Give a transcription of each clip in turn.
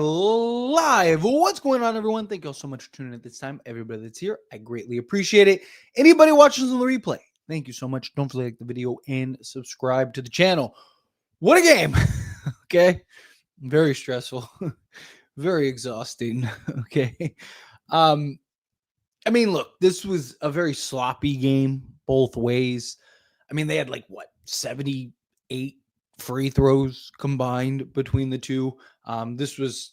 Live. What's going on, everyone? Thank you all so much for tuning in at this time. Everybody that's here, I greatly appreciate it. Anybody watching on the replay, thank you so much. Don't forget to like the video and subscribe to the channel. What a game. Okay. Very stressful. Very exhausting. Okay. Um, I mean, look, this was a very sloppy game both ways. I mean, they had 78 free throws combined between the two. This was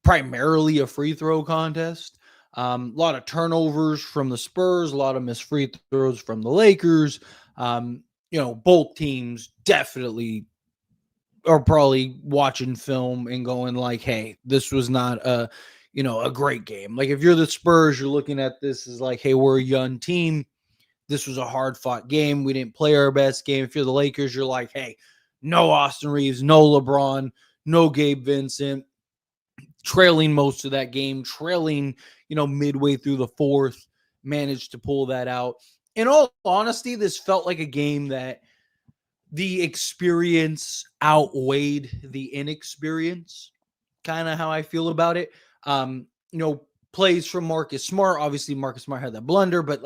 primarily a free throw contest. A lot of turnovers from the Spurs, a lot of missed free throws from the Lakers. Both teams definitely are probably watching film and going like, hey, this was not a great game. Like if you're the Spurs, you're looking at this as like, hey, we're a young team. This was a hard fought game. We didn't play our best game. If you're the Lakers, you're like, hey, no Austin Reeves, no LeBron, no Gabe Vincent, trailing most of that game, trailing, midway through the fourth, managed to pull that out. In all honesty, this felt like a game that the experience outweighed the inexperience, kind of how I feel about it. Plays from Marcus Smart. Obviously, Marcus Smart had that blunder, but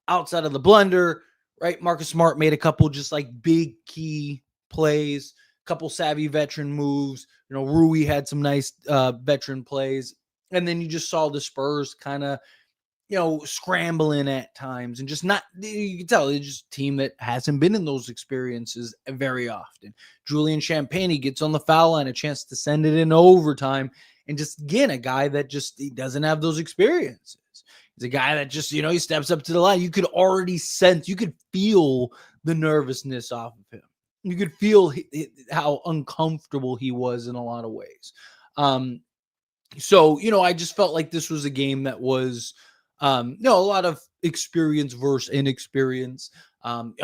outside of the blunder, right? Marcus Smart made a couple just big key plays, couple savvy veteran moves. Rui had some nice veteran plays. And then you just saw the Spurs kind of, scrambling at times and just not, you can tell it's just a team that hasn't been in those experiences very often. Julian Champagnie gets on the foul line, a chance to send it in overtime. And just, again, a guy that just he doesn't have those experiences. He's a guy that just, he steps up to the line. You could already sense, you could feel the nervousness off of him. You could feel how uncomfortable he was in a lot of ways. I just felt like this was a game that was, a lot of experience versus inexperience.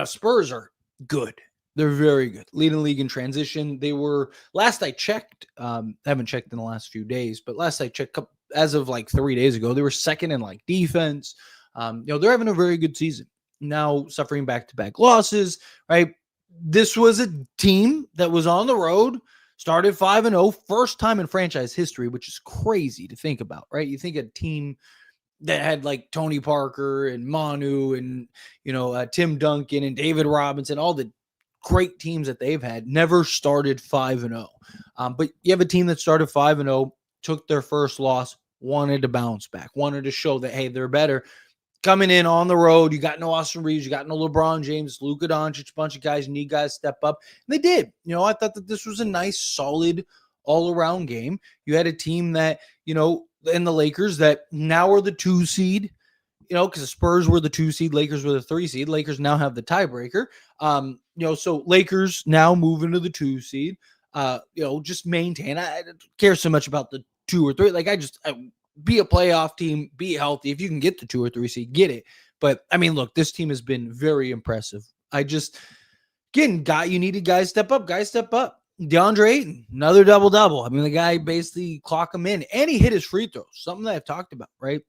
Spurs are good. They're very good. Leading league in transition. They were, last I checked, I haven't checked in the last few days, but last I checked, as of 3 days ago, they were second in defense. They're having a very good season. Now suffering back-to-back losses, right? This was a team that was on the road, started 5-0, first time in franchise history, which is crazy to think about, right? You think a team that had Tony Parker and Manu and, Tim Duncan and David Robinson, all the great teams that they've had, never started 5-0. But you have a team that started 5-0, took their first loss, wanted to bounce back, wanted to show that, hey, they're better. Coming in on the road, you got no Austin Reeves, you got no LeBron James, Luka Doncic, a bunch of guys, need guys step up. And they did. I thought that this was a nice, solid, all-around game. You had a team that, and the Lakers that now are the 2 seed, because the Spurs were the 2 seed, Lakers were the 3 seed. Lakers now have the tiebreaker. So Lakers now move into the 2 seed. Just maintain. I don't care so much about the 2 or 3. Be a playoff team, be healthy. If you can get the 2 or 3 seed, get it. But I mean, look, this team has been very impressive. You needed guys step up. DeAndre Ayton, another double-double. I mean, the guy basically clocked him in, and he hit his free throws, something that I've talked about, right?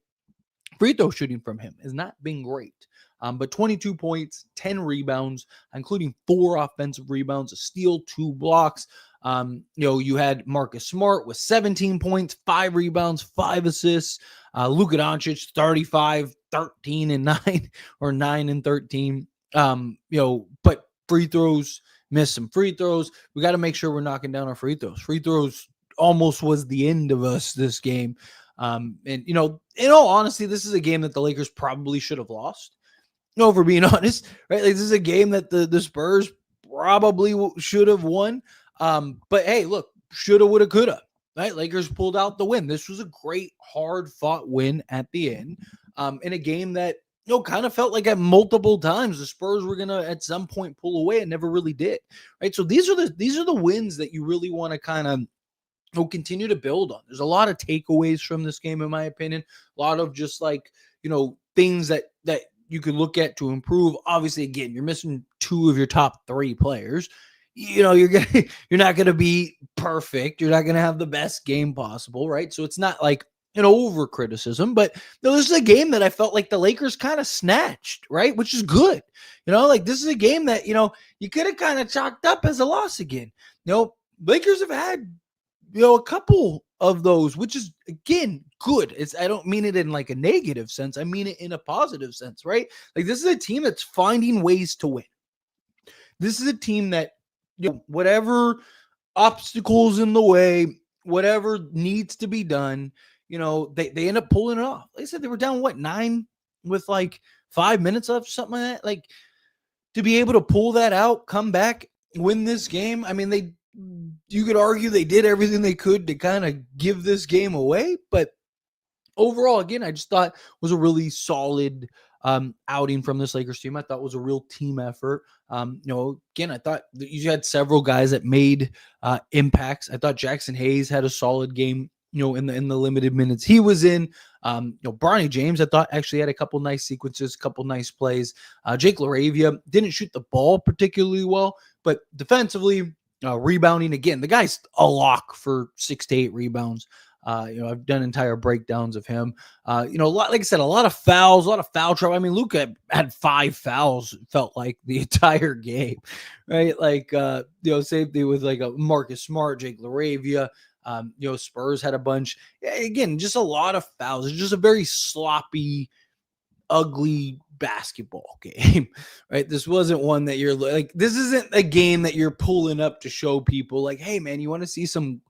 Free throw shooting from him has not been great. But 22 points, 10 rebounds, including 4 offensive rebounds, a steal, 2 blocks. You had Marcus Smart with 17 points, 5 rebounds, 5 assists. Luka Doncic, 35, 13 and 9, or 9 and 13. But free throws, missed some free throws. We got to make sure we're knocking down our free throws. Free throws almost was the end of us this game. In all honesty, this is a game that the Lakers probably should have lost. No, for being honest, right? This is a game that the Spurs probably should have won. But hey, look, shoulda, woulda, coulda, right? Lakers pulled out the win. This was a great, hard-fought win at the end, in a game that, kind of felt like at multiple times the Spurs were gonna at some point pull away and never really did, right? So these are the wins that you really want to kind of continue to build on. There's a lot of takeaways from this game, in my opinion. A lot of just things that you could look at to improve. Obviously, again, you're missing 2 of your top 3 players. You're not gonna be perfect. You're not gonna have the best game possible, right? So it's not like an over criticism, but this is a game that I felt like the Lakers kind of snatched, right? Which is good. This is a game that, you could have kind of chalked up as a loss again. Lakers have had a couple of those, which is again good. I don't mean it in like a negative sense. I mean it in a positive sense, right? Like this is a team that's finding ways to win. This is a team that, whatever obstacles in the way, whatever needs to be done, they end up pulling it off. Like I said, they were down 9 with like 5 minutes left, something like that. Like to be able to pull that out, come back, win this game. I mean, you could argue they did everything they could to kind of give this game away, but overall, again, I just thought was a really solid outing from this Lakers team. I thought it was a real team effort. Again, I thought you had several guys that made impacts. I thought Jackson Hayes had a solid game, in the limited minutes he was in. Bronny James, I thought actually had a couple nice sequences, a couple nice plays. Jake LaRavia didn't shoot the ball particularly well, but defensively, rebounding, again, the guy's a lock for 6 to 8 rebounds. I've done entire breakdowns of him. Like I said, a lot of fouls, a lot of foul trouble. I mean, Luka had 5 fouls, felt like the entire game, right? Like, same thing with like a Marcus Smart, Jake LaRavia. Spurs had a bunch. Again, just a lot of fouls. It's just a very sloppy, ugly basketball game, right? This wasn't one that you're like, this isn't a game that you're pulling up to show people like, hey man, you want to see some,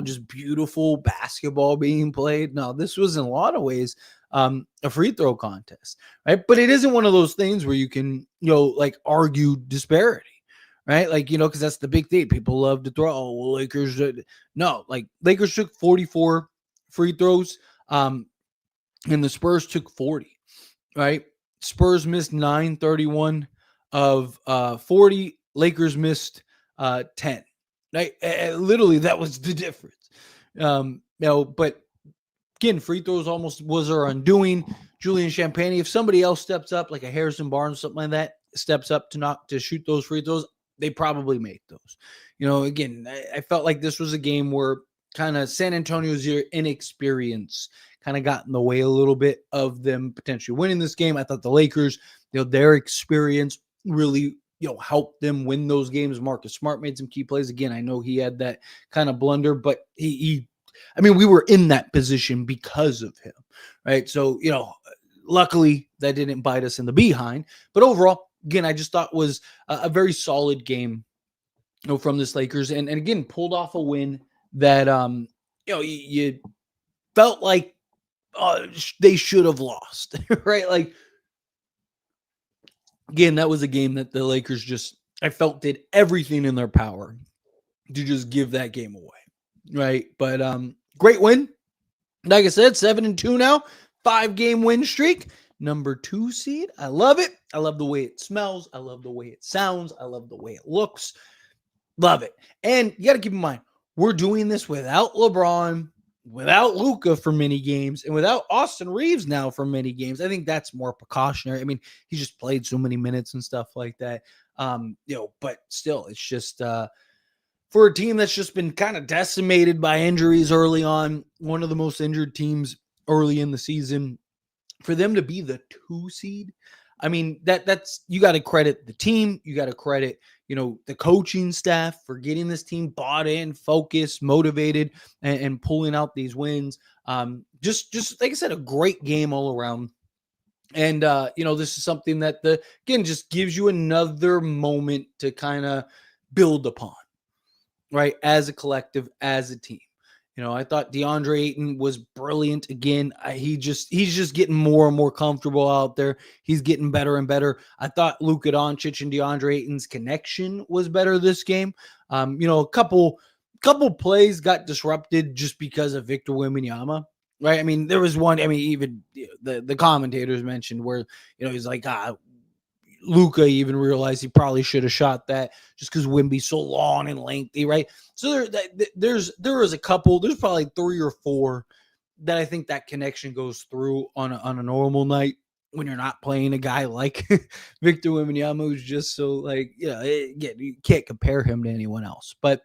just beautiful basketball being played. No, this was in a lot of ways a free throw contest, right? But it isn't one of those things where you can, like argue disparity, right? Like, because that's the big thing. People love to throw, oh, well, Lakers. No, like Lakers took 44 free throws and the Spurs took 40, right? Spurs missed 9, 31 of 40. Lakers missed 10. Right? Literally, that was the difference. But again, free throws almost was our undoing. Julian Champagny, if somebody else steps up, like a Harrison Barnes, something like that, steps up to shoot those free throws, they probably make those. Again, I felt like this was a game where kind of San Antonio's inexperience kind of got in the way a little bit of them potentially winning this game. I thought the Lakers, their experience really helped them win those games. Marcus Smart made some key plays. Again, I know he had that kind of blunder, but we were in that position because of him, right? So, luckily that didn't bite us in the behind. But overall, again, I just thought was a very solid game, from this Lakers, and again pulled off a win that you felt like they should have lost, right? Like, again, that was a game that the Lakers I felt did everything in their power to just give that game away, right? But great win. Like I said, 7-2 now, 5-game win streak, number 2 seed. I love it. I love the way it smells. I love the way it sounds. I love the way it looks. Love it. And you got to keep in mind, we're doing this without LeBron, without Luka for many games, and without Austin Reeves now for many games. I think that's more precautionary. I mean, he just played so many minutes and stuff like that. But still, it's just for a team that's just been kind of decimated by injuries early on, one of the most injured teams early in the season, for them to be the 2 seed. I mean, that's you got to credit the team. You got to credit, the coaching staff for getting this team bought in, focused, motivated, and pulling out these wins. Just like I said, a great game all around. And, this is something that again, just gives you another moment to kind of build upon, right? As a collective, as a team. I thought DeAndre Ayton was brilliant again. He's just getting more and more comfortable out there. He's getting better and better. I thought Luka Doncic and DeAndre Ayton's connection was better this game. A couple plays got disrupted just because of Victor Wembanyama, right? I mean, there was one. I mean, even the commentators mentioned where he's like, Luka even realized he probably should have shot that just because Wemby's so long and lengthy, right? So there was a couple, there's probably 3 or 4 that I think that connection goes through on a normal night when you're not playing a guy like Victor Wembanyama, who's just so like, you can't compare him to anyone else. But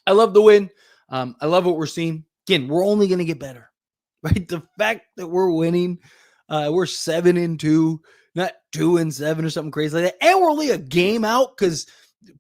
I love the win. I love what we're seeing. Again, we're only going to get better, right? The fact that we're winning, we're 7-2. Not 2-7 or something crazy like that. And we're only a game out because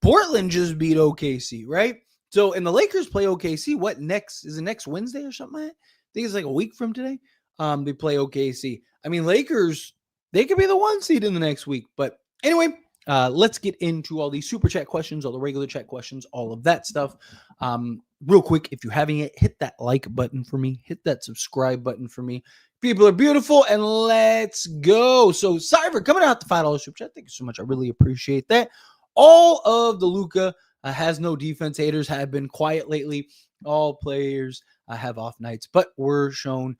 Portland just beat OKC, right? So, and the Lakers play OKC. What next? Is it next Wednesday or something like that? I think it's like a week from today. They play OKC. I mean, Lakers, they could be the 1 seed in the next week. But anyway, let's get into all these super chat questions, all the regular chat questions, all of that stuff. Real quick, if you haven't yet, hit that like button for me. Hit that subscribe button for me. People are beautiful, and let's go. So, Cyber coming out the $5 super chat. Thank you so much. I really appreciate that. All of the Luka has no defense haters have been quiet lately. All players have off nights, but we're shown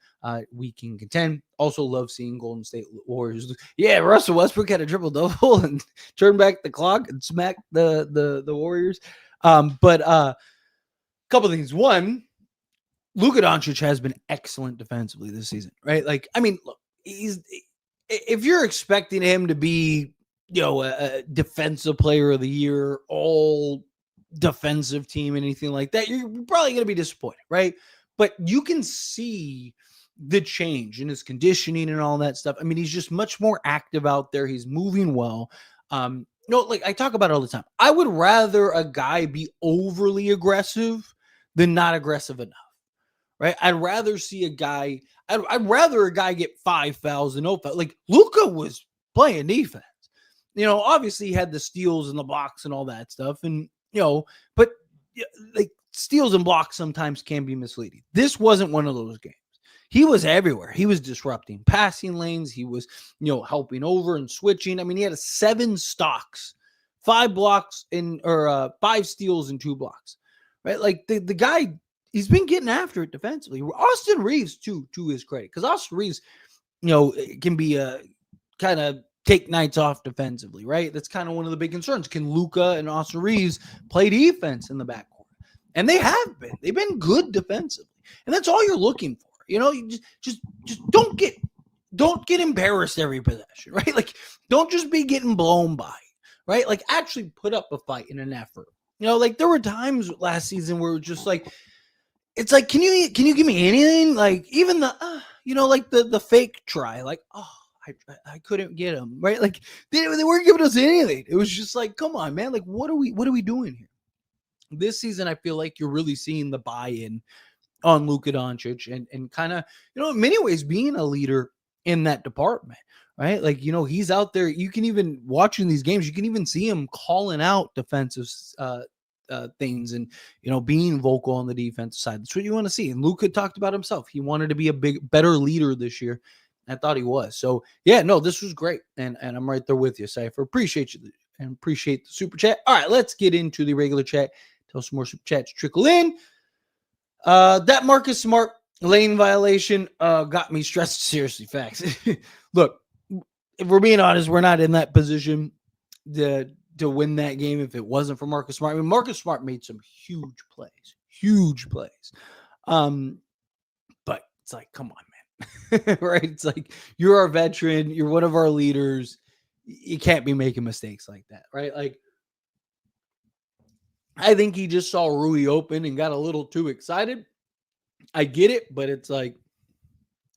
we can contend. Also love seeing Golden State Warriors. Yeah, Russell Westbrook had a triple-double and turned back the clock and smacked the Warriors. But couple of things. One, Luka Doncic has been excellent defensively this season, right? Like, I mean, look, if you're expecting him to be, a defensive player of the year, all defensive team, anything like that, you're probably going to be disappointed, right? But you can see the change in his conditioning and all that stuff. I mean, he's just much more active out there. He's moving well. Like I talk about it all the time. I would rather a guy be overly aggressive than not aggressive enough, right? I'd rather see a guy. I'd rather a guy get 5 fouls than no fouls. Like Luka was playing defense. Obviously he had the steals and the blocks and all that stuff, and but like steals and blocks sometimes can be misleading. This wasn't one of those games. He was everywhere. He was disrupting passing lanes. He was, helping over and switching. I mean, he had 7 stocks, 5 blocks or 5 steals and 2 blocks, right? Like the guy, he's been getting after it defensively. Austin Reeves, to his credit, because Austin Reeves, can be a kind of take nights off defensively, right? That's kind of one of the big concerns. Can Luka and Austin Reeves play defense in the backcourt? And they have been. They've been good defensively, and that's all you're looking for. You just don't get embarrassed every possession, right? Like, don't just be getting blown by, right? Like, actually put up a fight and an effort. Like there were times last season where it was just like, it's like, can you give me anything? Like even the, like the fake try, like, I couldn't get him, right? Like they weren't giving us anything. It was just like, come on, man. Like, what are we doing here? This season, I feel like you're really seeing the buy-in on Luka Doncic and kind of, in many ways being a leader in that department, right? Like, he's out there. You can even watching these games, you can even see him calling out defensive things and, being vocal on the defensive side. That's what you want to see. And Luka talked about himself. He wanted to be a better leader this year. I thought he was. So yeah, no, this was great. And I'm right there with you, Cypher. Appreciate you and appreciate the super chat. All right, let's get into the regular chat. Tell some more super chats trickle in. That Marcus Smart lane violation got me stressed. Seriously, facts. Look, if we're being honest, we're not in that position to win that game if it wasn't for Marcus Smart. I mean, Marcus Smart made some huge plays. But it's like, come on, man. Right? It's like, you're our veteran. You're one of our leaders. You can't be making mistakes like that, right? Like, I think he just saw Rui open and got a little too excited. I get it, but it's like,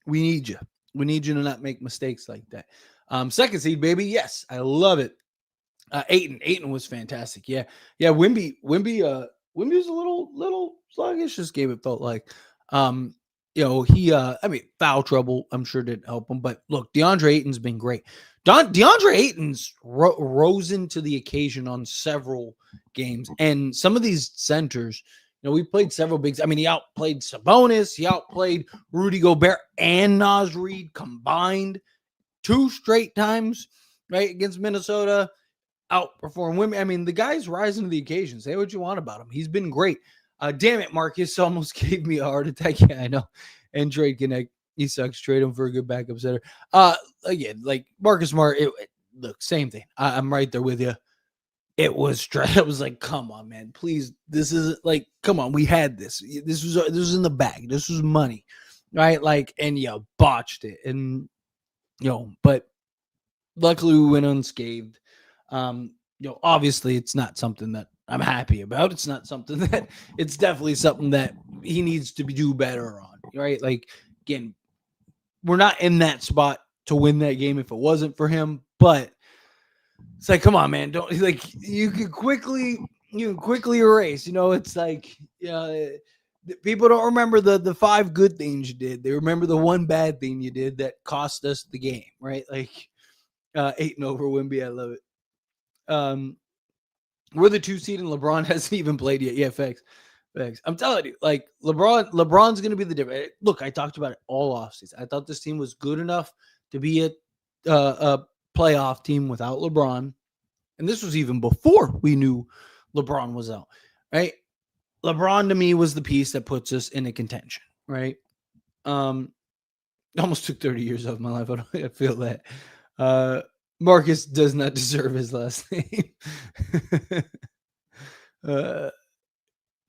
we need you. We need you to not make mistakes like that. Second seed, baby. Yes, I love it. Ayton was fantastic. Yeah. Wimby was a little sluggish this game, it felt like. He foul trouble, I'm sure didn't help him. But look, DeAndre Ayton's been great. DeAndre Ayton's rose into the occasion on several games. And some of these centers, we played several bigs. I mean, he outplayed Sabonis. He outplayed Rudy Gobert and Naz Reid combined 2 straight times, right, against Minnesota. Outperform women. I mean, the guy's rising to the occasion. Say what you want about him. He's been great. Damn it, Marcus almost gave me a heart attack. Yeah, I know. And Trade Connect, he sucks. Trade him for a good backup center. Again, like Marcus Smart, look, same thing. I'm right there with you. It was stress. It was like, come on, man, please. This is like, come on. We had this. This was in the bag. This was money, right? Like, and botched it, and but luckily we went unscathed. Obviously it's not something that I'm happy about. It's not something that it's definitely something that he needs to do better on, right? Like, again, we're not in that spot to win that game if it wasn't for him, but it's like, come on, man. Don't, like, you could quickly, you can quickly erase. It's like, people don't remember the five good things you did. They remember the one bad thing you did that cost us the game, right? Like 8-0 over Wemby. I love it. We're the 2 seed and LeBron hasn't even played yet. Yeah, facts. I'm telling you, like LeBron's going to be the difference. Look, I talked about it all offseason. I thought this team was good enough to be a playoff team without LeBron. And this was even before we knew LeBron was out, right? LeBron to me was the piece that puts us into contention, right? Almost took 30 years of my life. I feel that. Marcus does not deserve his last name.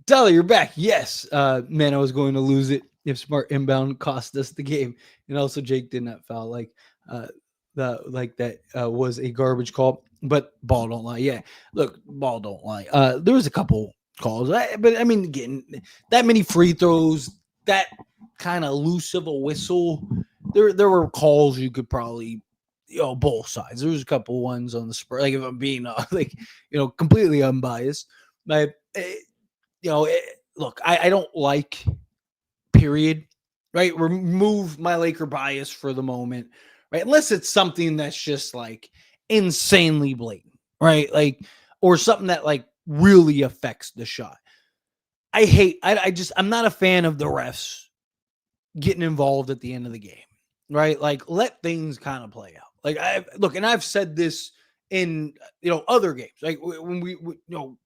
Tyler, you're back. Yes. Man, I was going to lose it if smart inbound cost us the game. And also Jake did not foul. That was a garbage call, but ball don't lie. Yeah. Look, ball don't lie. There was a couple calls, but I mean, again, that many free throws, that kind of loose of a whistle. There were calls you could probably, both sides. There was a couple ones on the Spurs. Like if I'm being completely unbiased, but look, I don't like, period, right? Remove my Laker bias for the moment, right? Unless it's something that's just like insanely blatant, right? Like, or something that like really affects the shot. I'm not a fan of the refs getting involved at the end of the game, right? Like, let things kind of play out. Like, I've said this in, other games, like when we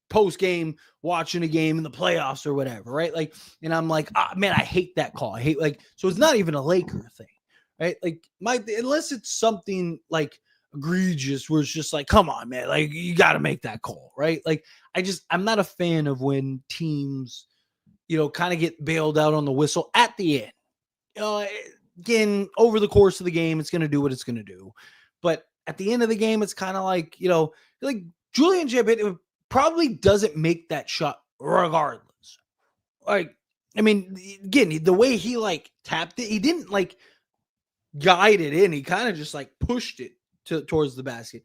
post game, watching a game in the playoffs or whatever, right? Like, and I'm like, man, I hate that call. I hate, like, so it's not even a Laker thing, right? Like, unless it's something like egregious where it's just like, come on, man, like you got to make that call, right? Like, I'm not a fan of when teams, kind of get bailed out on the whistle at the end. Again, over the course of the game, it's going to do what it's going to do. But at the end of the game, it's kind of like, like Julian Jabit probably doesn't make that shot regardless. Like, I mean, again, the way he like tapped it, he didn't like guide it in. He kind of just like pushed it towards the basket.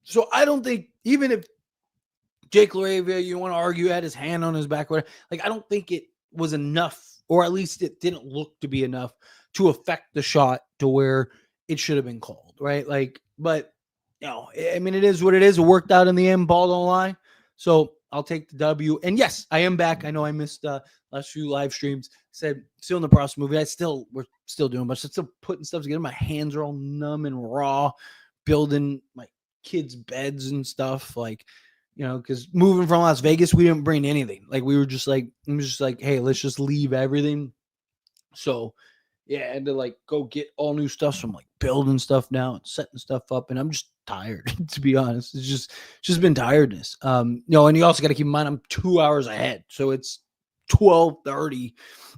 So I don't think, even if Jake Laravia, you want to argue, had his hand on his back, like, I don't think it was enough, or at least it didn't look to be enough to affect the shot to where it should have been called, right? Like, but I mean, it is what it is. It worked out in the end. Ball don't lie. So I'll take the W. And yes, I am back. I know I missed last few live streams. Said still in the process of moving. We're still doing, but still putting stuff together. My hands are all numb and raw, building my kids' beds and stuff. Like, because moving from Las Vegas, we didn't bring anything. Like, we were just like, hey, let's just leave everything. So yeah, I had to like go get all new stuff. So I'm like building stuff now and setting stuff up, and I'm just tired, to be honest. It's just been tiredness. And you also got to keep in mind I'm 2 hours ahead, so it's 12:30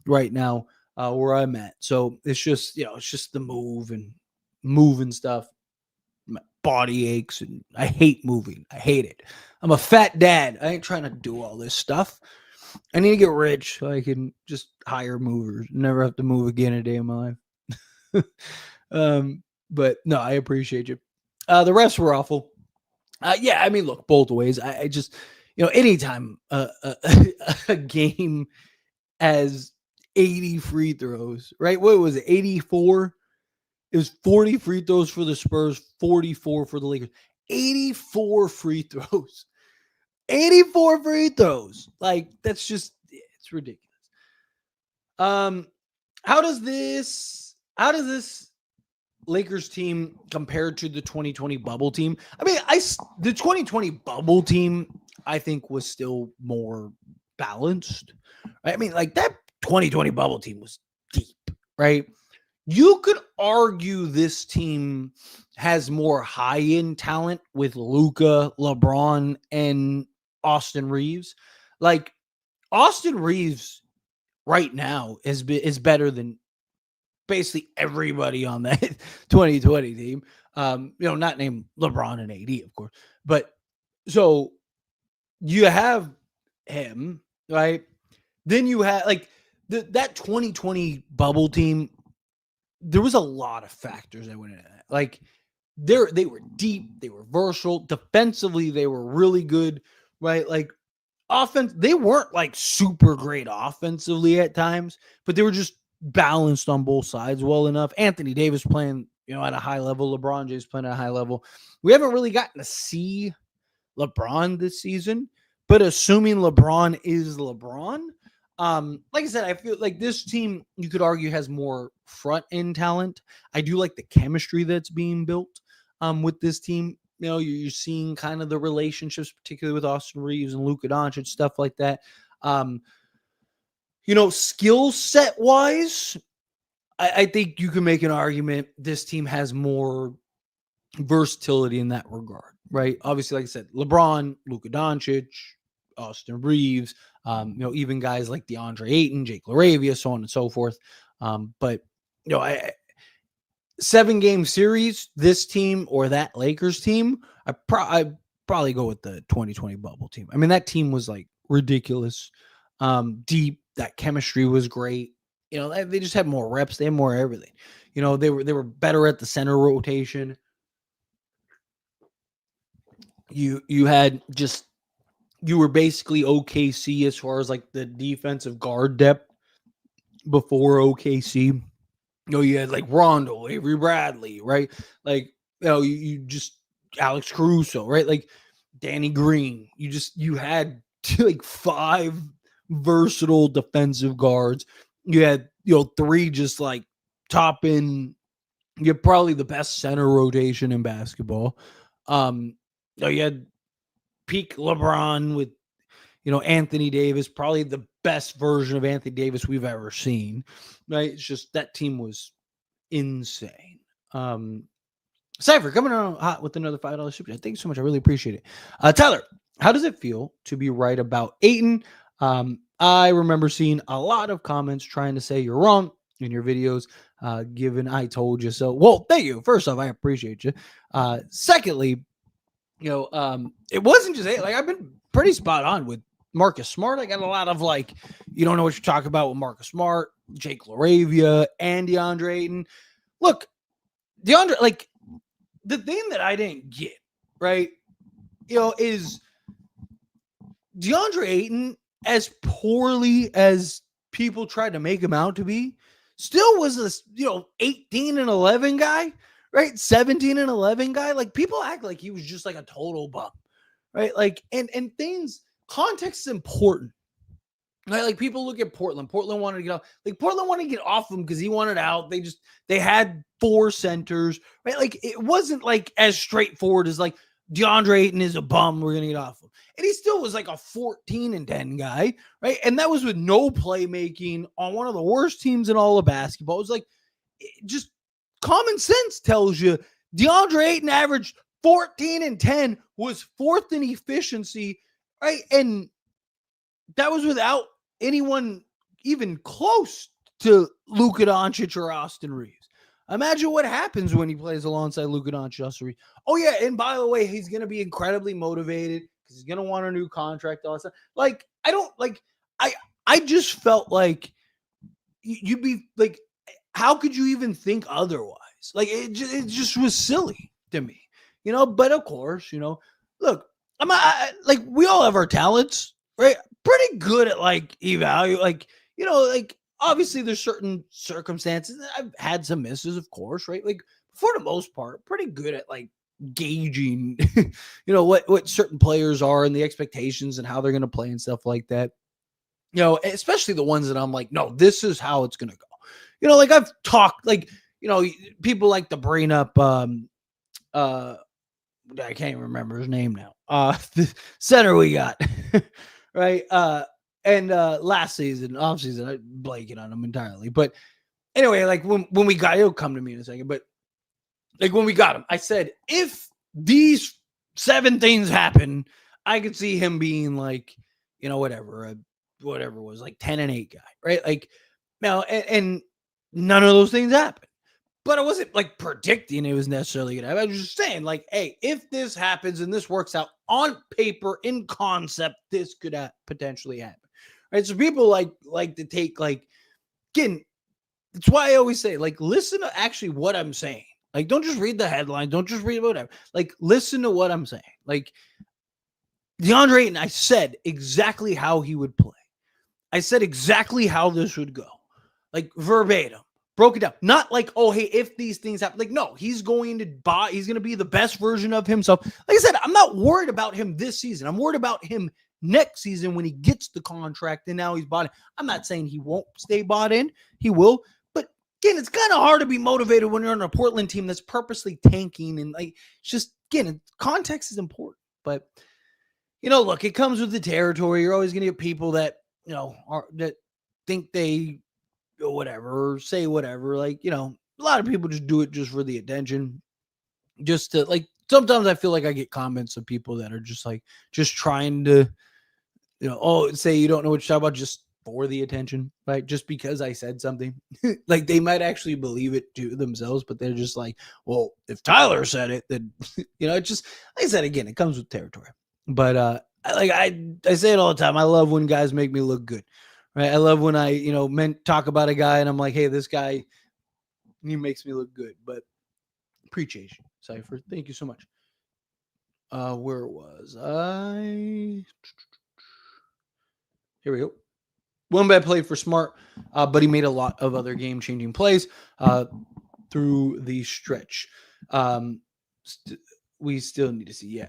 right now where I'm at. So it's just it's just the move and moving stuff. My body aches, and I hate moving. I hate it. I'm a fat dad. I ain't trying to do all this stuff. I need to get rich so I can just hire movers, never have to move again a day in my life. But no, I appreciate you. The rest were awful. Yeah, I mean, look, both ways. I just, anytime a game has 80 free throws, right? What was it, 84? It was 40 free throws for the Spurs, 44 for the Lakers. 84 free throws. 84 free throws. Like, that's just, it's ridiculous. How does this Lakers team compare to the 2020 bubble team? I mean, the 2020 bubble team, I think, was still more balanced. Right? I mean, like, that 2020 bubble team was deep, right? You could argue this team has more high-end talent with Luka, LeBron, and Austin Reeves. Like, Austin Reeves right now is better than basically everybody on that 2020 team. Not named LeBron and AD, of course. But so you have him, right? Then you have like that 2020 bubble team. There was a lot of factors that went into that. Like, they were deep, they were versatile. Defensively, they were really good, right? Like, offense, they weren't like super great offensively at times, but they were just balanced on both sides well enough. Anthony Davis playing, at a high level, LeBron James playing at a high level. We haven't really gotten to see LeBron this season, but assuming LeBron is LeBron, like I said, I feel like this team, you could argue, has more front end talent. I do like the chemistry that's being built with this team. You're seeing kind of the relationships, particularly with Austin Reeves and Luka Doncic, stuff like that. Skill set wise, I think you can make an argument this team has more versatility in that regard, right? Obviously, like I said, LeBron, Luka Doncic, Austin Reeves, even guys like DeAndre Ayton, Jake LaRavia, so on and so forth. But 7-game series, this team or that Lakers team, I'd probably go with the 2020 bubble team. I mean, that team was like ridiculous, deep. That chemistry was great. They just had more reps. They had more everything. They were better at the center rotation. You were basically OKC as far as like the defensive guard depth before OKC. You had like Rondo, Avery Bradley, right? Like, you just Alex Caruso, right? Like Danny Green. You had like 5 versatile defensive guards. You had, 3 just like top in. You had probably the best center rotation in basketball. You had peak LeBron with, Anthony Davis, probably the best version of Anthony Davis we've ever seen, right? It's just that team was insane. Cypher coming on hot with another $5 super chat. Thank you so much. I really appreciate it. Tyler, how does it feel to be right about Ayton? I remember seeing a lot of comments trying to say you're wrong in your videos, given I told you so. Well, thank you. First off, I appreciate you. Secondly, it wasn't just like I've been pretty spot on with Marcus Smart. I got a lot of like, you don't know what you're talking about with Marcus Smart, Jake LaRavia, and DeAndre Ayton. Look, DeAndre, like the thing that I didn't get, right, is DeAndre Ayton, as poorly as people tried to make him out to be, still was this, 18 and 11 guy, right? 17 and 11 guy. Like people act like he was just like a total bum, right? Like, and things, context is important. Right? Like people look at Portland. Portland wanted to get off. Like Portland wanted to get off him because he wanted out. They had 4 centers, right? Like it wasn't like as straightforward as like DeAndre Ayton is a bum. We're gonna get off him, and he still was like a 14 and 10 guy, right? And that was with no playmaking on one of the worst teams in all of basketball. It was like just common sense tells you DeAndre Ayton averaged 14 and 10, was 4th in efficiency, right? And that was without anyone even close to Luka Doncic or Austin Reeves. Imagine what happens when he plays alongside Luka Doncic, Austin Reeves. Oh yeah, and by the way, he's going to be incredibly motivated because he's going to want a new contract. All that stuff. Like I just felt like you'd be like, how could you even think otherwise? Like it just was silly to me, But of course, look, like we all have our talents, right? Pretty good at like evaluate, like obviously there's certain circumstances that I've had some misses, of course, right? Like for the most part, pretty good at like gauging, what certain players are and the expectations and how they're going to play and stuff like that. Especially the ones that I'm like, no, this is how it's going to go. Like I've talked, like, people like to bring up, I can't even remember his name now. The center we got, right? And last season, off season, I'm blanking on him entirely. But anyway, like when we got, he'll come to me in a second. But like when we got him, I said, if these 7 things happen, I could see him being like, whatever it was, like 10 and 8 guy, right? Like now, and none of those things happened. But I wasn't like predicting it was necessarily going to happen. I was just saying, like, hey, if this happens and this works out on paper, in concept, this could potentially happen. Right. So people like to take, like, again, that's why I always say, like, listen to actually what I'm saying. Like, don't just read the headline. Don't just read whatever. Like, listen to what I'm saying. Like, DeAndre Ayton, I said exactly how he would play. I said exactly how this would go. Like verbatim. Broke it down. Not like, oh, hey, if these things happen. Like, no, he's going to be the best version of himself. Like I said, I'm not worried about him this season. I'm worried about him next season when he gets the contract and now he's bought in. I'm not saying he won't stay bought in. He will. But again, it's kind of hard to be motivated when you're on a Portland team that's purposely tanking. And like, it's just, again, context is important. But, look, it comes with the territory. You're always going to get people that, that think they whatever, or say whatever. Like, a lot of people just do it just for the attention. Just to like, sometimes I feel like I get comments of people that are just like, just trying to, say you don't know what you're talking about just for the attention, right? Just because I said something. Like they might actually believe it to themselves, but they're just like, well, if Tyler said it, then, it's just, like I said, again, it comes with territory. But I say it all the time. I love when guys make me look good. Right. I love when I, talk about a guy and I'm like, hey, this guy, he makes me look good. But appreciate you, Cypher. Thank you so much. Where was I? Here we go. One bad play for Smart, but he made a lot of other game-changing plays through the stretch. We still need to see. Yeah.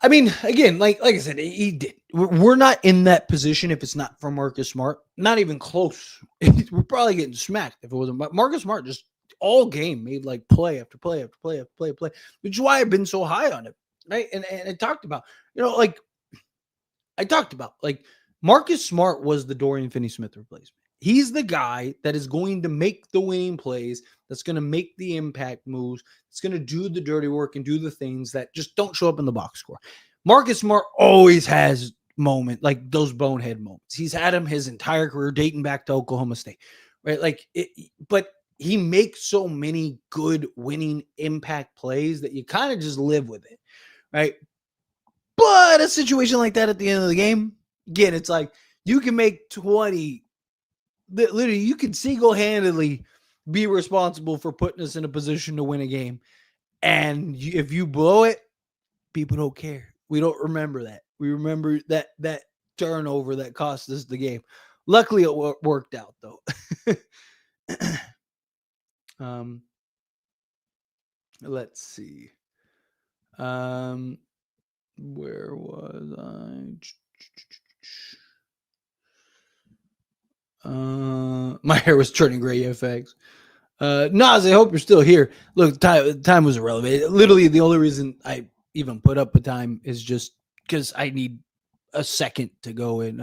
I mean, again, like I said, he did. We're not in that position if it's not for Marcus Smart. Not even close. We're probably getting smacked if it wasn't. But Marcus Smart just all game made like play after play after play after play after play, which is why I've been so high on him. Right. And I talked about, like Marcus Smart was the Dorian Finney-Smith replacement. He's the guy that is going to make the winning plays, that's going to make the impact moves, that's going to do the dirty work and do the things that just don't show up in the box score. Marcus Smart always has moments like those bonehead moments. He's had them his entire career dating back to Oklahoma State, right? But he makes so many good winning impact plays that you kind of just live with it, right? But a situation like that at the end of the game, again, it's like you can make 20. Literally, you can single-handedly be responsible for putting us in a position to win a game. And if you blow it, people don't care. We don't remember that. We remember that turnover that cost us the game. Luckily, it worked out, though. Let's see. Where was I? My hair was turning gray, FX. Nas, I hope you're still here. Look, time was irrelevant. Literally, the only reason I even put up a time is just because I need a second to go and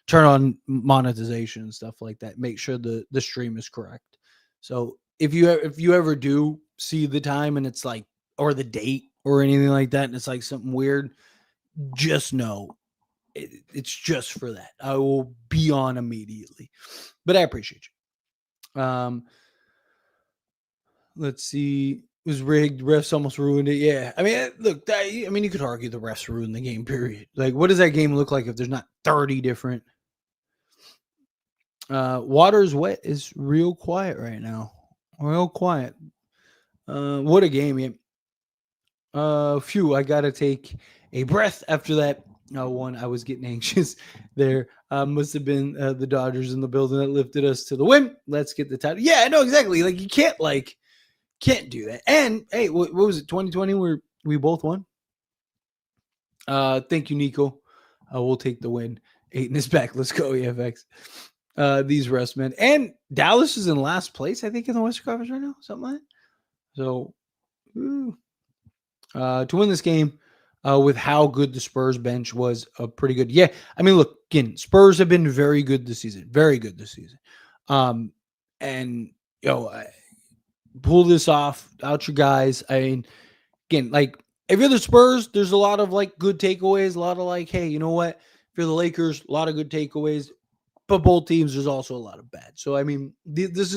turn on monetization and stuff like that. Make sure the stream is correct. So if you ever do see the time and it's like, or the date or anything like that, and it's like something weird, just know it's just for that. I will be on immediately, but I appreciate you. Let's see. It was rigged. Refs almost ruined it. Yeah. I mean, look, you could argue the refs ruined the game, period. Like, what does that game look like if there's not 30 different? Water's wet is real quiet right now. Real quiet. What a game, yeah. Phew, I got to take a breath after that one. I was getting anxious there. Must have been the Dodgers in the building that lifted us to the win. Let's get the title. Yeah, I know exactly. Like, you can't do that. And hey, what was it? 2020 where we both won. Thank you, Nico. We'll take the win. Aiden is back. Let's go, EFX. These rest men. And Dallas is in last place, I think, in the Western Conference right now. Something like that. So to win this game with how good the Spurs bench was, pretty good. Yeah, I mean, look, again, Spurs have been very good this season. Very good this season. And pull this off out your guys. I mean, again, like if you're the Spurs, there's a lot of like good takeaways, a lot of like, hey, you know what? If you're the Lakers, a lot of good takeaways. But both teams, there's also a lot of bad. So I mean, this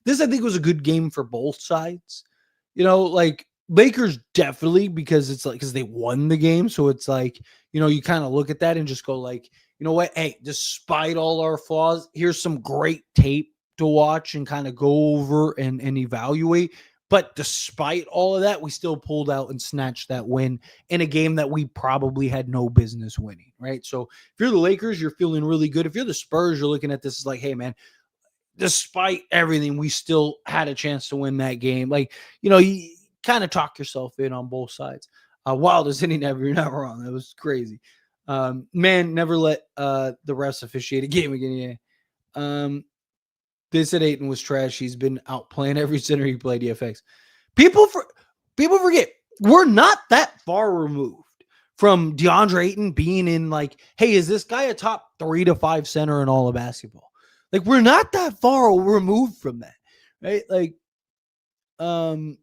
I think was a good game for both sides. Like Lakers definitely because it's like because they won the game. So it's like, you kind of look at that and just go like, you know what? Hey, despite all our flaws, here's some great tape to watch and kind of go over and evaluate. But despite all of that, we still pulled out and snatched that win in a game that we probably had no business winning, right? So if you're the Lakers, you're feeling really good. If you're the Spurs, you're looking at this as like, hey, man, despite everything, we still had a chance to win that game. Like, you kind of talk yourself in on both sides. Wildest hitting ever, you're not wrong. That was crazy. Man, never let the refs officiate a game again. Yeah. They said Ayton was trash. He's been outplaying every center he played. EFX. People forget we're not that far removed from DeAndre Ayton being in like, hey, is this guy a top 3 to 5 center in all of basketball? Like, we're not that far removed from that, right? Like, no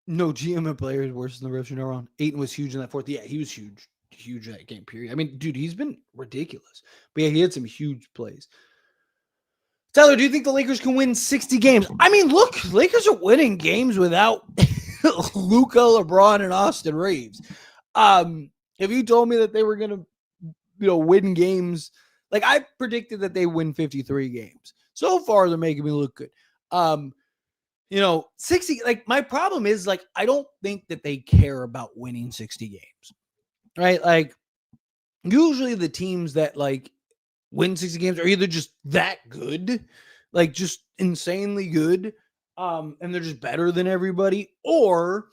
GM and players worse than the refs. You're not wrong. Ayton was huge in that fourth. Yeah, he was huge in that game period. I mean, dude, he's been ridiculous. But yeah, he had some huge plays. Tyler, do you think the Lakers can win 60 games? I mean, look, Lakers are winning games without Luka, LeBron, and Austin Reeves. If you told me that they were going to, win games, like I predicted that they win 53 games. So far, they're making me look good. 60, like my problem is like, I don't think that they care about winning 60 games, right? Like usually the teams that like win 60 games are either just that good, like just insanely good, and they're just better than everybody, or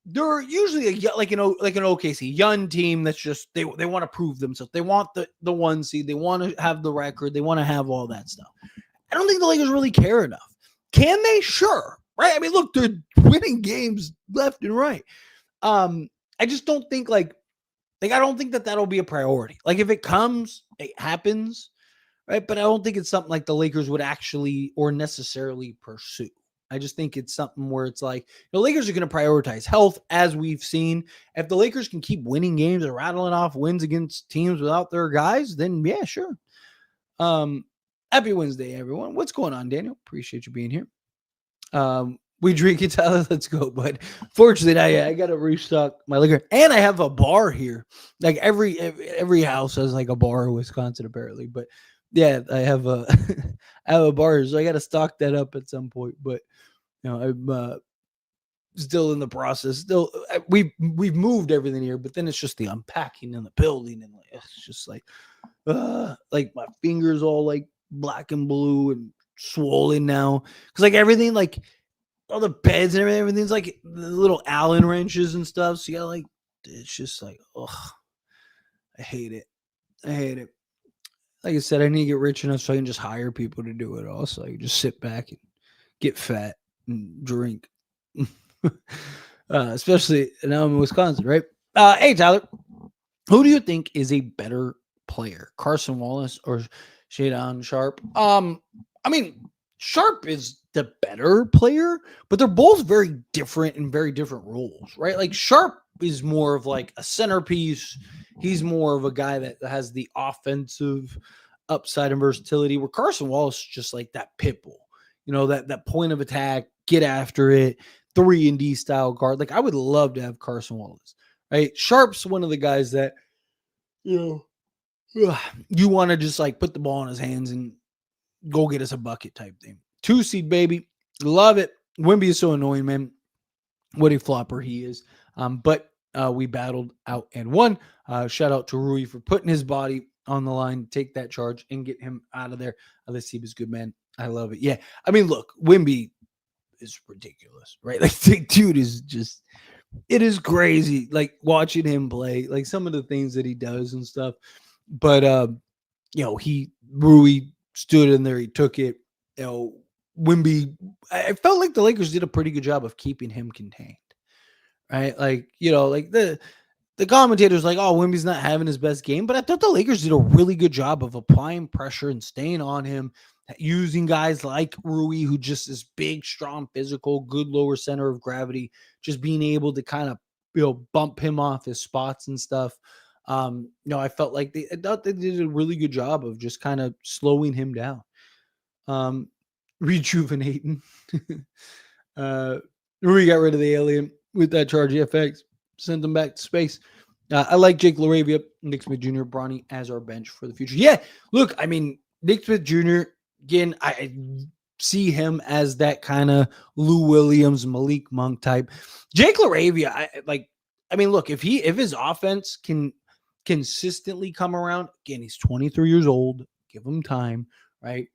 they're usually like an OKC young team that's just they want to prove themselves. They want the 1 seed. They want to have the record. They want to have all that stuff. I don't think the Lakers really care enough. Can they? Sure. Right. I mean, look, they're winning games left and right. I just don't think like I don't think that that'll be a priority. Like if it comes, it happens. Right. But I don't think it's something like the Lakers would actually or necessarily pursue. I just think it's something where it's like the Lakers are going to prioritize health, as we've seen. If the Lakers can keep winning games and rattling off wins against teams without their guys, then yeah, sure. Happy Wednesday, everyone. What's going on, Daniel? Appreciate you being here. We drink it, Tyler. Let's go. But fortunately, I got to restock my liquor, and I have a bar here. Like every house has like a bar in Wisconsin, apparently. But yeah, I have a I have a bar, so I got to stock that up at some point. But I'm still in the process. Still, we've moved everything here, but then it's just the unpacking in the building, and like, it's just like my fingers all like black and blue and swollen now because like everything, like all the beds and everything's like the little Allen wrenches and stuff. So you gotta like, it's just like, I hate it. Like I said, I need to get rich enough so I can just hire people to do it all. So I can just sit back and get fat and drink. Especially now I'm in Wisconsin, right? Hey Tyler, who do you think is a better player, Carson Wallace or Shadon Sharp? I mean, Sharp is the better player, but they're both very different in very different roles, right? Like Sharp is more of like a centerpiece. He's more of a guy that has the offensive upside and versatility, where Carson Wallace is just like that pit bull, that point of attack, get after it, 3-and-D style guard. Like I would love to have Carson Wallace, right? Sharp's one of the guys that, you want to just like put the ball in his hands and go get us a bucket type thing. 2 seed, baby. Love it. Wimby is so annoying, man. What a flopper he is. But we battled out and won. Shout out to Rui for putting his body on the line, take that charge and get him out of there. This team is good, man. I love it. Yeah. I mean, look, Wimby is ridiculous, right? Like the dude is just, it is crazy. Like watching him play, like some of the things that he does and stuff. But, Rui stood in there. He took it. Wimby, I felt like the Lakers did a pretty good job of keeping him contained, right? Like, like the commentators like, oh, Wimby's not having his best game, but I thought the Lakers did a really good job of applying pressure and staying on him, using guys like Rui, who just is big, strong, physical, good lower center of gravity, just being able to kind of, bump him off his spots and stuff. I felt like I thought they did a really good job of just kind of slowing him down. Rejuvenating. Rui got rid of the alien with that charge FX, sent them back to space. I like Jake LaRavia, Nick Smith Jr., Bronny as our bench for the future. Yeah, look, I mean, Nick Smith Jr., again, see him as that kind of Lou Williams, Malik Monk type. Jake LaRavia, look, if his offense can consistently come around, again, he's 23 years old, give him time, right?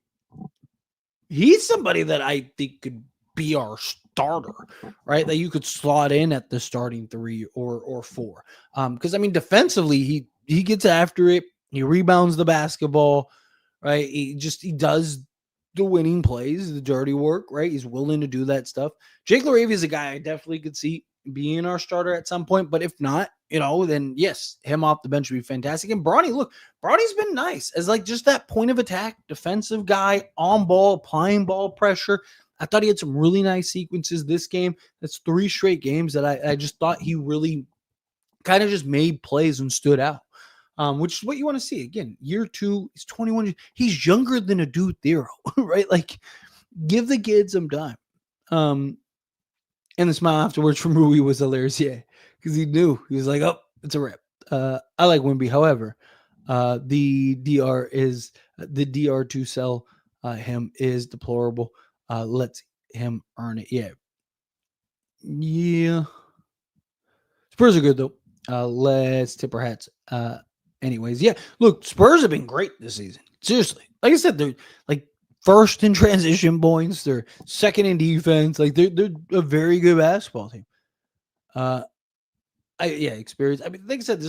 He's somebody that I think could be our starter, right? That you could slot in at the starting 3 or 4. Because defensively, he gets after it, he rebounds the basketball, right? He does the winning plays, the dirty work, right? He's willing to do that stuff. Jake LaRavia is a guy I definitely could see being our starter at some point, but if not, then yes, him off the bench would be fantastic. And Bronny's been nice as like just that point of attack defensive guy, on ball, applying ball pressure. I thought he had some really nice sequences this game. That's 3 straight games that I just thought he really kind of just made plays and stood out. Which is what you want to see. Again, year 2, he's 21. He's younger than a dude Thero, right? Like, give the kid some time. And the smile afterwards from Rui was hilarious, yeah, because he knew. He was like, oh, it's a rip. I like Wimby. However, the DR to sell him is deplorable. Let's him earn it. Yeah. Spurs are good, though. Let's tip our hats. Anyways, yeah. Look, Spurs have been great this season. Seriously. Like I said, they're like first in transition points. They're second in defense. Like they're a very good basketball team. Experience. Like I said,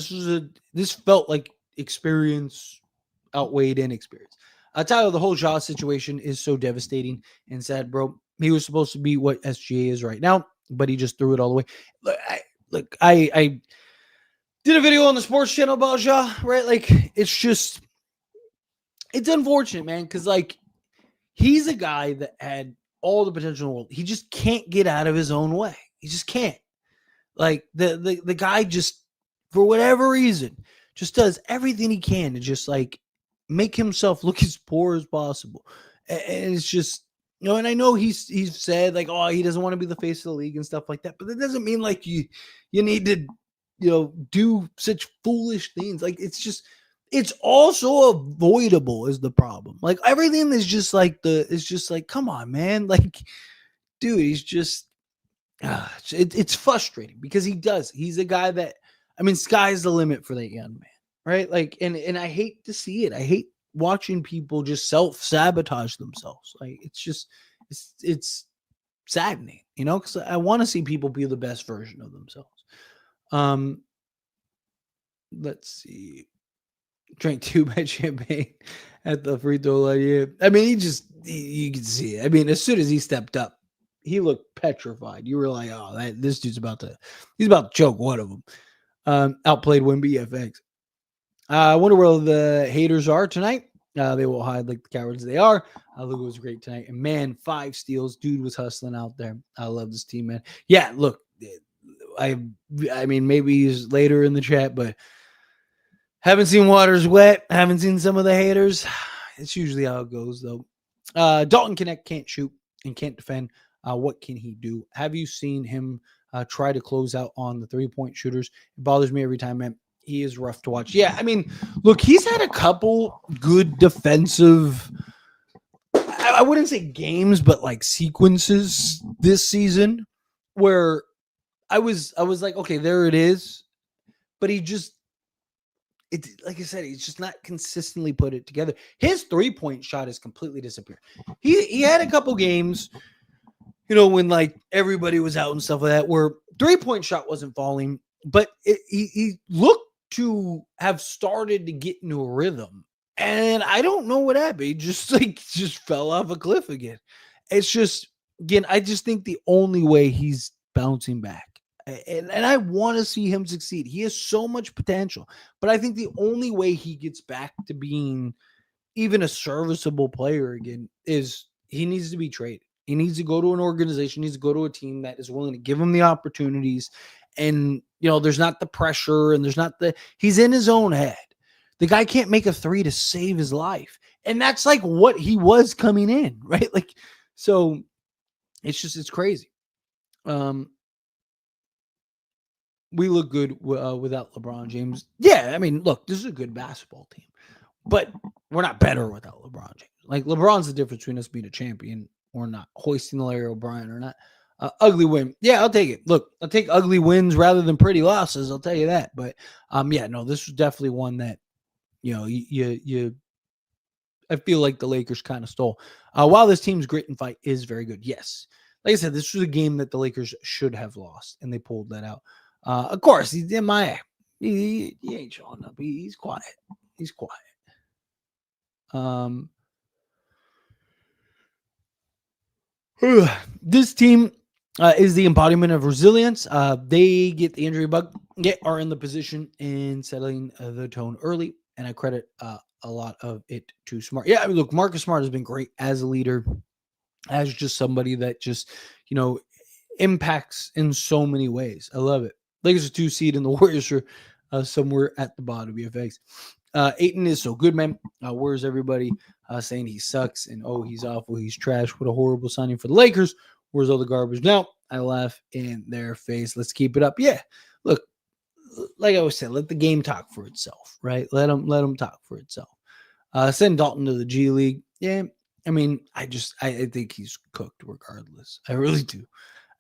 this felt like experience outweighed inexperience. Tyler, the whole Jaw situation is so devastating and sad, bro. He was supposed to be what SGA is right now, but he just threw it all away. I did a video on the sports channel about Ja, right? Like, it's unfortunate, man, because like he's a guy that had all the potential in the world. He just can't get out of his own way. He just can't. Like the guy just, for whatever reason, just does everything he can to just like make himself look as poor as possible. And it's just, and I know he's said like, oh, he doesn't want to be the face of the league and stuff like that, but that doesn't mean like you need to, do such foolish things. Like it's also avoidable is the problem. Like everything is just like come on, man. Like, dude, he's just, it's frustrating because he's a guy that, sky's the limit for that young man, right? Like, and I hate to see it. I hate watching people just self-sabotage themselves. Like, it's saddening, because I want to see people be the best version of themselves. Let's see. Drank 2 bad champagne at the free throw line. Yeah. You can see it. As soon as he stepped up, he looked petrified. You were like, oh, this dude's about to choke one of them. Outplayed Wimby FX. I wonder where the haters are tonight. They will hide like the cowards they are. Luka was great tonight. And man, 5 steals. Dude was hustling out there. I love this team, man. Yeah, look, maybe he's later in the chat, but haven't seen Waters wet. Haven't seen some of the haters. It's usually how it goes, though. Dalton Connect can't shoot and can't defend. What can he do? Have you seen him try to close out on the 3-point shooters? It bothers me every time, man. He is rough to watch. Yeah, look, he's had a couple good defensive, I wouldn't say games, but like sequences this season where I was like, okay, there it is. But he just, like I said, he's just not consistently put it together. His 3-point shot has completely disappeared. He had a couple games, when like everybody was out and stuff like that, where 3-point shot wasn't falling, but he looked to have started to get into a rhythm. And I don't know what happened. He just fell off a cliff again. It's just, again, I just think the only way he's bouncing back, and I want to see him succeed. He has so much potential, but I think the only way he gets back to being even a serviceable player again is he needs to be traded. He needs to go to an organization, needs to go to a team that is willing to give him the opportunities. And, there's not the pressure and he's in his own head. The guy can't make a 3 to save his life. And that's like what he was coming in, right? Like, so it's crazy. We look good without LeBron James. Yeah, look, this is a good basketball team, but we're not better without LeBron James. Like, LeBron's the difference between us being a champion or not, hoisting the Larry O'Brien or not. Ugly win. Yeah, I'll take it. Look, I'll take ugly wins rather than pretty losses. I'll tell you that. But yeah, no, this was definitely one that you I feel like the Lakers kind of stole. While this team's grit and fight is very good, yes. Like I said, this was a game that the Lakers should have lost, and they pulled that out. Of course, he's in my. He ain't showing up. He's quiet. He's quiet. This team is the embodiment of resilience. They get the injury bug, are in the position in settling the tone early, and I credit a lot of it to Smart. Yeah, I mean, look, Marcus Smart has been great as a leader, as just somebody that just impacts in so many ways. I love it. Lakers are 2 seed, and the Warriors are somewhere at the bottom. VFX. Ayton is so good, man. Where's everybody saying he sucks and he's awful, he's trash? What a horrible signing for the Lakers. Where's all the garbage? Now I laugh in their face. Let's keep it up. Yeah, look, like I always said, let the game talk for itself, right? Let them talk for itself. Send Dalton to the G League. Yeah, I mean, I think he's cooked regardless. I really do.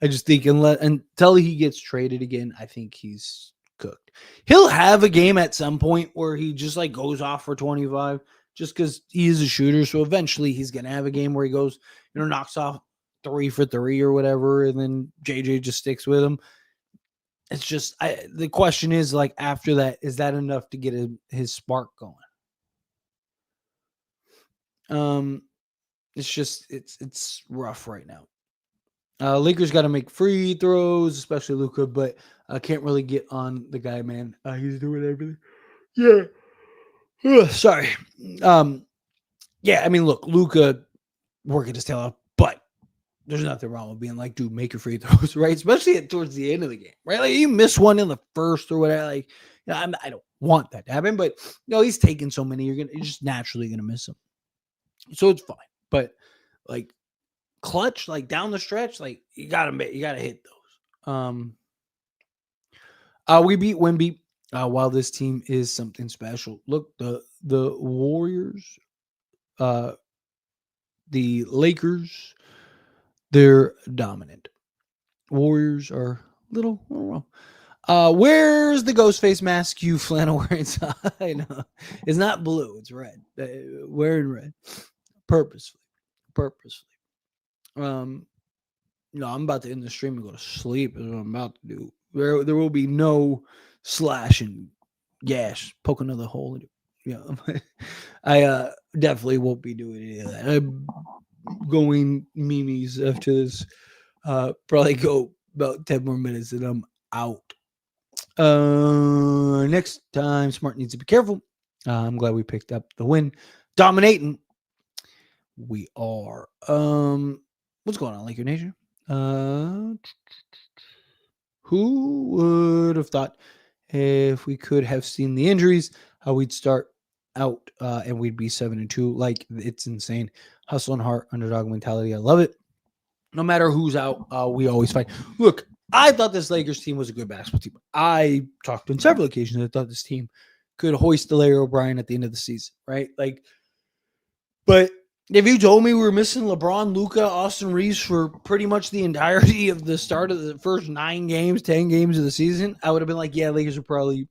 I just think until he gets traded again, I think he's cooked. He'll have a game at some point where he just like goes off for 25 just because he is a shooter. So eventually he's going to have a game where he goes, knocks off 3 for 3 or whatever. And then JJ just sticks with him. It's just, the question is like, after that, is that enough to get his spark going? It's just, it's rough right now. Lakers got to make free throws, especially Luka, but I can't really get on the guy, man. He's doing everything. Yeah. Sorry. Yeah, I mean, look, Luka working his tail off, but there's nothing wrong with being like, dude, make your free throws, right? Especially towards the end of the game, right? Like you miss one in the first or whatever. Like, I don't want that to happen, but he's taking so many, you're just naturally gonna miss him. So it's fine. But like clutch, like down the stretch, like you gotta hit those. We beat Wemby while this team is something special. Look, the Warriors, the Lakers, they're dominant. Warriors are a little wrong. Where's the ghost face mask you flannel wearing? I know. It's not blue, it's red. Wearing red. Purposefully. No, I'm about to end the stream and go to sleep. Is what I'm about to do. There will be no slash and gash, poke another hole in it. Yeah, I definitely won't be doing any of that. I'm going memes after this. Probably go about 10 more minutes and I'm out. Next time, Smart needs to be careful. I'm glad we picked up the win. Dominating. We are. What's going on, Laker Nation? Who would have thought if we could have seen the injuries, how we'd start out and we'd be 7-2? Like, it's insane. Hustle and heart, underdog mentality. I love it. No matter who's out, we always fight. Look, I thought this Lakers team was a good basketball team. I talked on several occasions. I thought this team could hoist the Larry O'Brien at the end of the season, right? Like, but if you told me we were missing LeBron, Luka, Austin Reeves for pretty much the entirety of the start of the first 10 games of the season, I would have been like, yeah, Lakers are probably,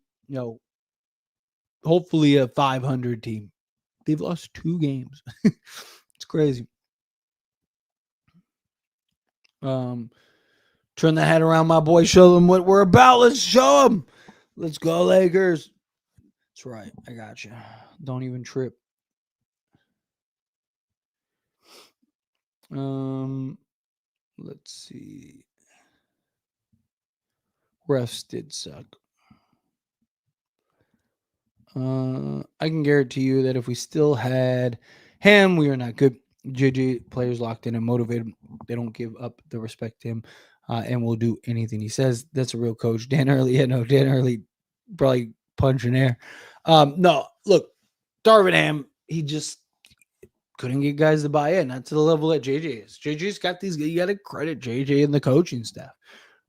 hopefully a 500 team. They've lost 2 games. It's crazy. Turn the hat around, my boy. Show them what we're about. Let's show them. Let's go, Lakers. That's right. I got you. Don't even trip. Let's see. Refs did suck. I can guarantee you that if we still had him, we are not good. JJ players locked in and motivated. They don't give up the respect to him, and will do anything he says. That's a real coach. Dan Early, Dan Early probably punching air. No, look, Darvin Ham, he just couldn't get guys to buy in. Not to the level that JJ is. JJ's got these. You got to credit JJ and the coaching staff,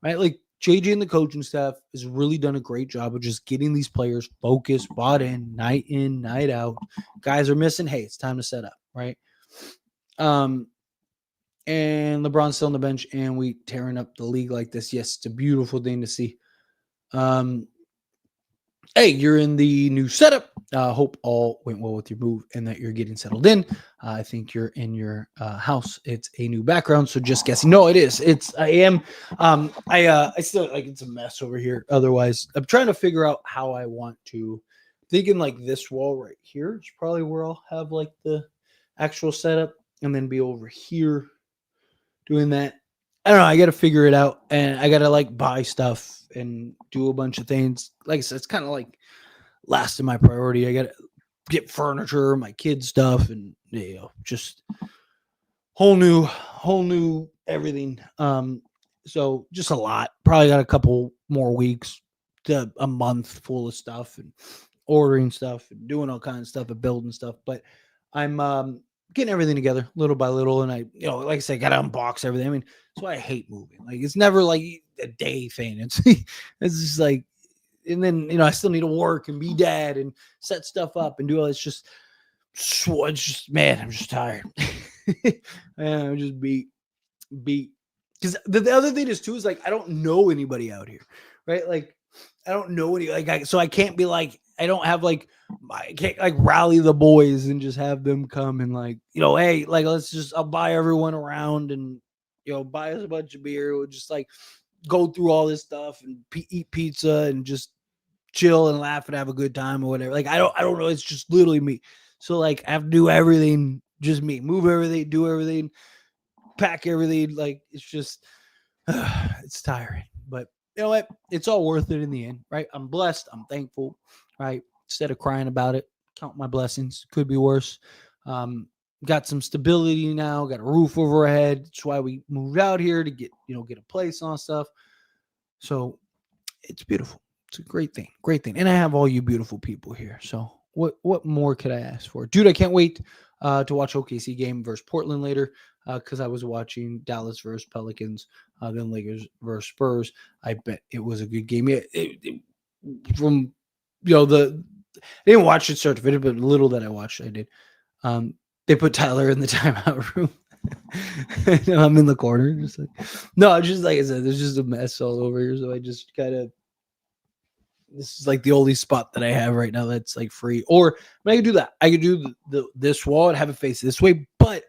right? Like JJ and the coaching staff has really done a great job of just getting these players focused, bought in, night out. Guys are missing. Hey, it's time to set up, right? and LeBron's still on the bench, and we tearing up the league like this. Yes, it's a beautiful thing to see. Hey, you're in the new setup. Hope all went well with your move and that you're getting settled in. I think you're in your house. It's a new background, so just guessing. No, it is. I am. I still like it's a mess over here. Otherwise, I'm trying to figure out how I want to. Thinking like this wall right here is probably where I'll have like the actual setup, and then be over here doing that. I don't know. I got to figure it out, and I got to like buy stuff and do a bunch of things. Like I said, it's kind of like last in my priority. I got to get furniture, my kids' stuff, and just whole new everything. So just a lot. Probably got a couple more weeks to a month full of stuff and ordering stuff and doing all kinds of stuff and building stuff. But I'm getting everything together little by little, and I, like I said, got to unbox everything. I mean, that's why I hate moving. Like it's never like a day thing. It's just like, and then I still need to work and be dad and set stuff up and do all. It's just man, I'm just tired. Man, I'm just beat. Because the other thing is too is like I don't know anybody out here, right? Like I don't know any so I can't be like I don't have like I can't like rally the boys and just have them come and like hey, like I'll buy everyone around and buy us a bunch of beer. We'll just like go through all this stuff and eat pizza and just chill and laugh and have a good time or whatever. Like I don't know. It's just literally me. So like I have to do everything, just me, move everything, do everything, pack everything. Like it's just it's tiring. But you know what? It's all worth it in the end, right? I'm blessed. I'm thankful, right? Instead of crying about it, count my blessings. Could be worse. Got some stability now. Got a roof over our head. That's why we moved out here to get a place on stuff. So it's beautiful. It's a great thing. And I have all you beautiful people here. So what more could I ask for? Dude, I can't wait to watch OKC game versus Portland later because I was watching Dallas versus Pelicans, then Lakers versus Spurs. I bet it was a good game. From I didn't watch it start to finish, but little that I watched, I did. They put Tyler in the timeout room. I'm in the corner, just like just like I said, there's just a mess all over here. So I just kind of. This is like the only spot that I have right now that's like free. Or I could do that. I could do this wall and have it face this way, but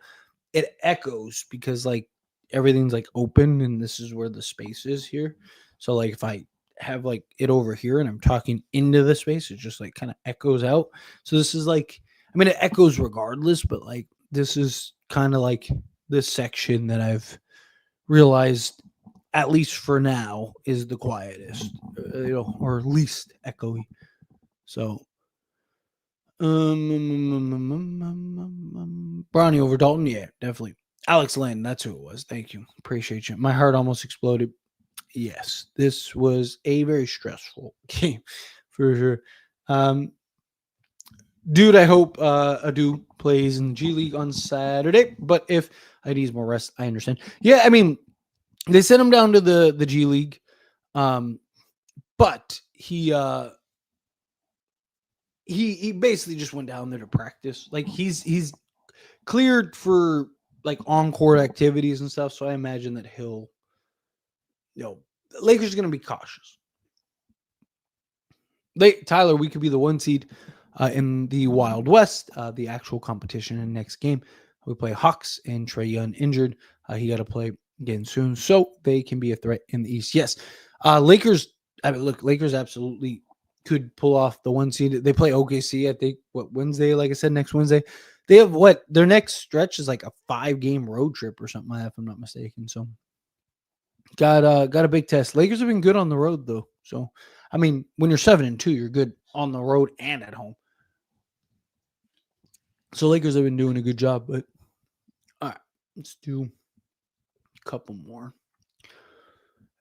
it echoes because like everything's like open and this is where the space is here. So like if I have like it over here and I'm talking into the space, it just like kind of echoes out. So this is like, I mean, it echoes regardless, but like this is kind of like this section that I've realized, at least for now, is the quietest, or least echoey. So, Bronny over Dalton, yeah, definitely. Alex Lynn, that's who it was. Thank you, appreciate you. My heart almost exploded. Yes, this was a very stressful game for sure. Dude, I hope Adu plays in G League on Saturday. But if I need more rest, I understand. Yeah, I mean. They sent him down to the G League, but he basically just went down there to practice. Like he's cleared for like on-court activities and stuff. So I imagine that he'll, Lakers are going to be cautious. Tyler, we could be the 1 seed in the Wild West, the actual competition in the next game. We play Hawks and Trae Young injured. He got to play again soon, so they can be a threat in the East. Yes, Lakers. I mean, look, Lakers absolutely could pull off the 1 seed. They play OKC. I think Wednesday. Like I said, next Wednesday. They have their next stretch is like a 5-game road trip or something like that, if I'm not mistaken. So got a big test. Lakers have been good on the road though. So I mean, when you're 7-2, you're good on the road and at home. So Lakers have been doing a good job. But all right, let's do couple more,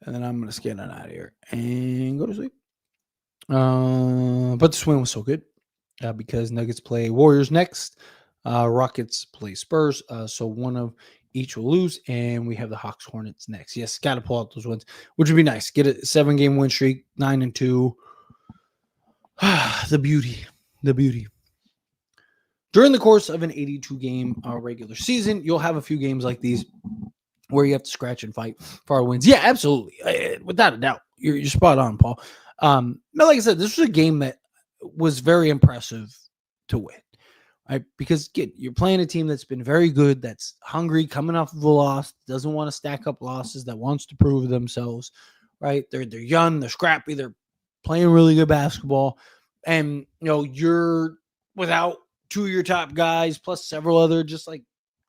and then I'm gonna scan it out of here and go to sleep. But this win was so good because Nuggets play Warriors next, Rockets play Spurs, so one of each will lose, and we have the Hawks Hornets next. Yes, got to pull out those wins, which would be nice. Get a 7-game win streak, 9-2. The beauty. During the course of an 82-game regular season, you'll have a few games like these where you have to scratch and fight for our wins. Yeah, absolutely. Without a doubt. You're spot on, Paul. But like I said, this was a game that was very impressive to win. Right? Because again, you're playing a team that's been very good, that's hungry, coming off of a loss, doesn't want to stack up losses, that wants to prove themselves. Right? They're young, they're scrappy, they're playing really good basketball, and you're without two of your top guys plus several other just like